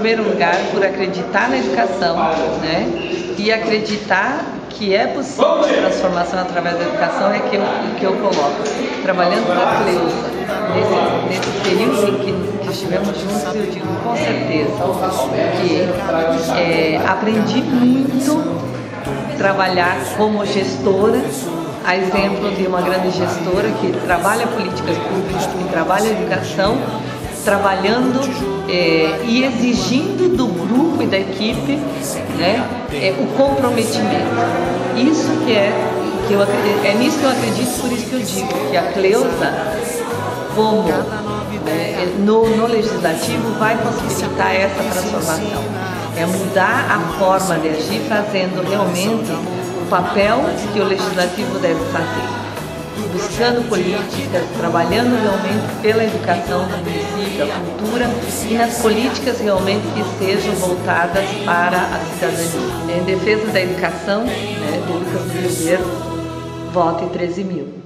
primeiro lugar, por acreditar na educação, né? E acreditar que é possível a transformação através da educação é que eu coloco. Trabalhando com a Cleusa, nesse período em que estivemos juntos, eu digo com certeza que aprendi muito trabalhar como gestora, a exemplo de uma grande gestora que trabalha políticas públicas, que trabalha educação, trabalhando e exigindo do grupo e da equipe, né, o comprometimento. Isso é nisso que eu acredito, por isso que eu digo que a Cleusa, como no legislativo, vai possibilitar essa transformação. É mudar a forma de agir, fazendo realmente o papel que o legislativo deve fazer. Buscando políticas, trabalhando realmente pela educação do município, a cultura e nas políticas realmente que sejam voltadas para a cidadania. Em defesa da educação, né, de Lucas do Rio Verde, voto em 13.000.